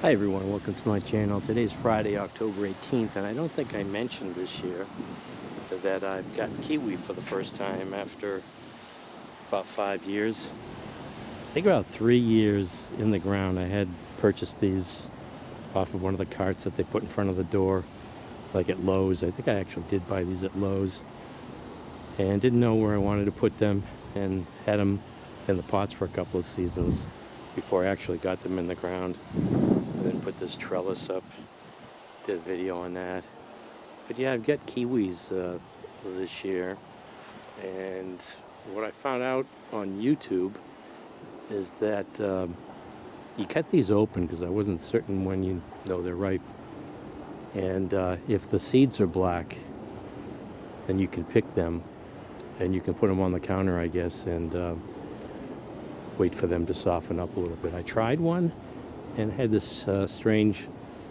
Hi everyone, welcome to my channel. Today's Friday, October 18th, and I don't think I mentioned this year that I've got kiwi for the first time after about 5 years. I think about 3 years in the ground. I had purchased these off of one of the carts that they put in front of the door, like at Lowe's. I think I actually did buy these at Lowe's and didn't know where I wanted to put them, and had them in the pots for a couple of seasons before I actually got them in the ground. And then put this trellis up, did a video on that. But yeah, I've got kiwis this year, and what I found out on YouTube is that you cut these open, because I wasn't certain when you know they're ripe, and if the seeds are black, then you can pick them and you can put them on the counter, I guess, and wait for them to soften up a little bit. I tried one and had this strange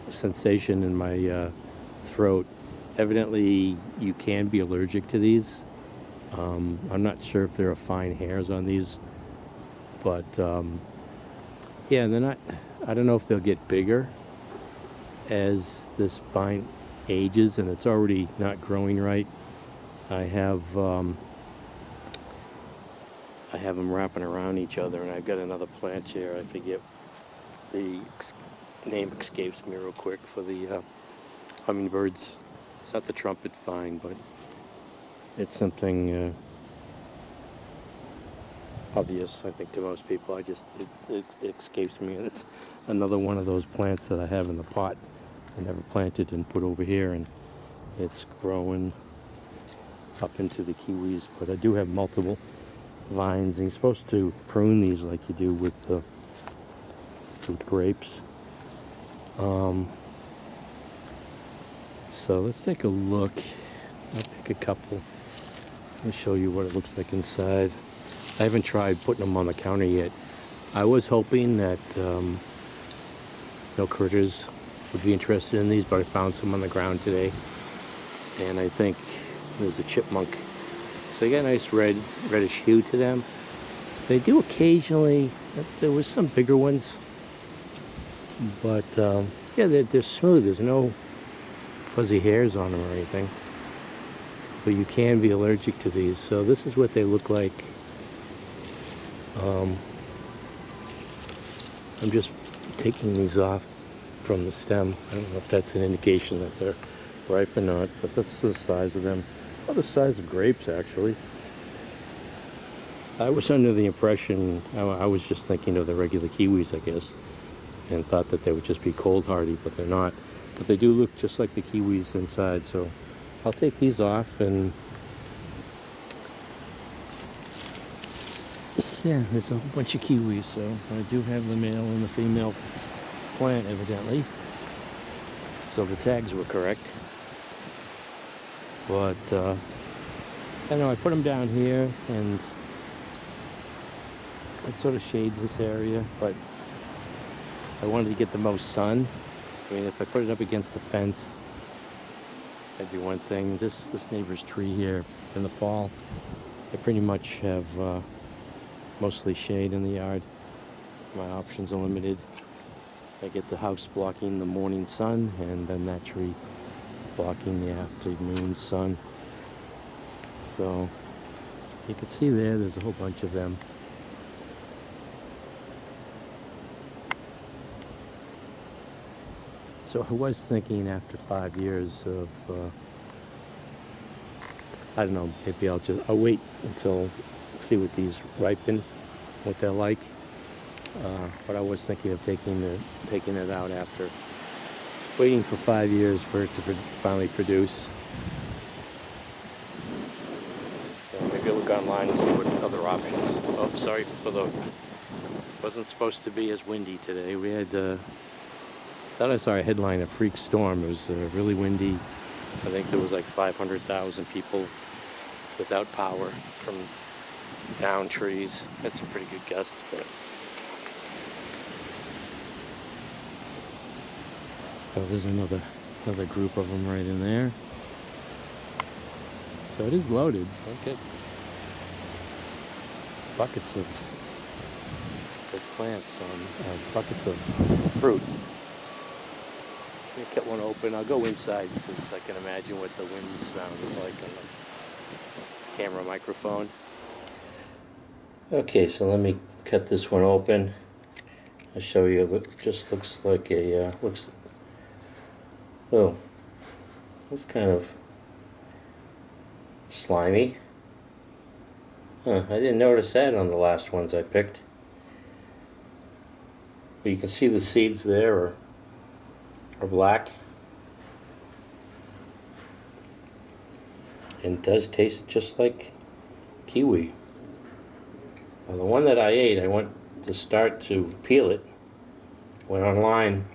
sensation in my throat. Evidently, you can be allergic to these. I'm not sure if there are fine hairs on these, but yeah, they're not. I don't know if they'll get bigger as this vine ages, and it's already not growing right. I have them wrapping around each other, and I've got another plant here. I forget the name, escapes me real quick, for the hummingbirds. It's not the trumpet vine, but it's something obvious, I think, to most people. It escapes me, and it's another one of those plants that I have in the pot I never planted and put over here, and it's growing up into the kiwis. But I do have multiple vines, and you're supposed to prune these like you do with grapes. So let's take a look. I'll pick a couple and show you what it looks like inside. I haven't tried putting them on the counter yet. I was hoping that no critters would be interested in these, but I found some on the ground today, and I think there's a chipmunk. So they got a nice reddish hue to them. They do occasionally, there was some bigger ones, but yeah, they're smooth. There's no fuzzy hairs on them or anything, but you can be allergic to these. So this is what they look like. I'm just taking these off from the stem. I don't know if that's an indication that they're ripe or not, but that's the size of them. About the size of grapes, actually. I was under the impression, I was just thinking of the regular kiwis, I guess, and thought that they would just be cold hardy, but they're not. But they do look just like the kiwis inside, so I'll take these off. And yeah, there's a whole bunch of kiwis, so I do have the male and the female plant, evidently, so the tags were correct. But I know I put them down here, and it sort of shades this area, but I wanted to get the most sun. I mean, if I put it up against the fence, that'd be one thing. This neighbor's tree here, in the fall, I pretty much have mostly shade in the yard. My options are limited. I get the house blocking the morning sun, and then that tree blocking the afternoon sun. So you can see there's a whole bunch of them. So I was thinking, after 5 years of, I don't know, maybe I'll wait until, see what these ripen, what they're like. But I was thinking of taking it out after waiting for 5 years for it to finally produce. Maybe I'll look online and see what other options. Oh, sorry for wasn't supposed to be as windy today. We had, thought I saw a headline, a freak storm. It was really windy. I think there was like 500,000 people without power from down trees. That's a pretty good guess, but oh, there's another group of them right in there. So it is loaded. Okay. Buckets of plants, on buckets of fruit Let me cut one open. I'll go inside because I can imagine what the wind sounds like on the camera microphone. Okay, so let me cut this one open. I'll show you. It just looks like a looks kind of slimy. I didn't notice that on the last ones I picked. But you can see the seeds there are black. And it does taste just like kiwi. Now, the one that I ate, I went to start to peel it. Went online.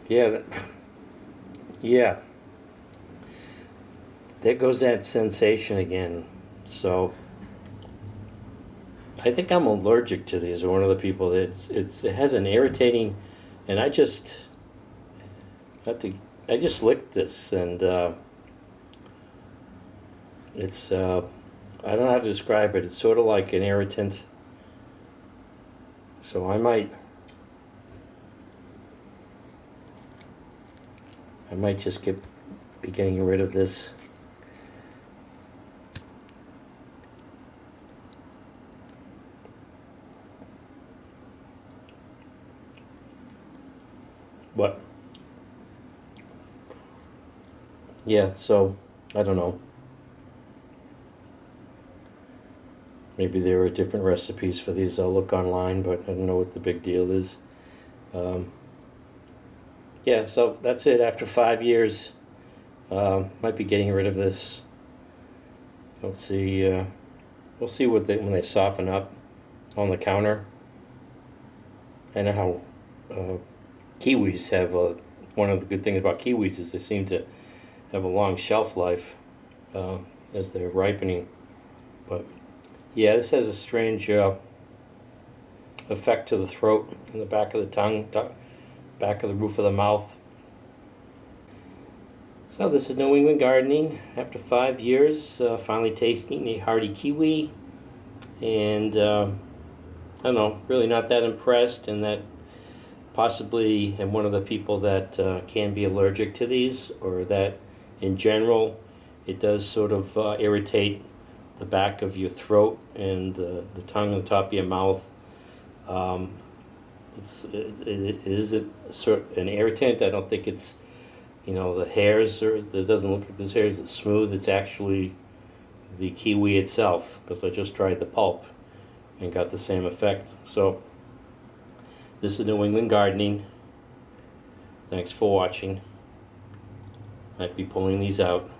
Yeah, there goes that sensation again. So I think I'm allergic to these. Or one of the people that it has an irritating, and I just licked this, and it's I don't know how to describe it. It's sort of like an irritant. So I might just be getting rid of this. But yeah, so I don't know. Maybe there are different recipes for these. I'll look online, but I don't know what the big deal is. Yeah, so that's it. After 5 years, might be getting rid of this. We'll see. We'll see when they soften up on the counter. I know how kiwis have one of the good things about kiwis is they seem to have a long shelf life as they're ripening. But yeah, this has a strange effect to the throat and the back of the tongue, back of the roof of the mouth. So this is New England Gardening after 5 years, finally tasting a Hardy Kiwi, and I don't know, really not that impressed, and that possibly am one of the people that can be allergic to these, or that in general it does sort of irritate the back of your throat and the tongue on the top of your mouth. It is an irritant. I don't think it's, the hairs, it doesn't look like this hair is smooth. It's actually the kiwi itself, because I just tried the pulp and got the same effect. So this is New England Gardening. Thanks for watching. Might be pulling these out.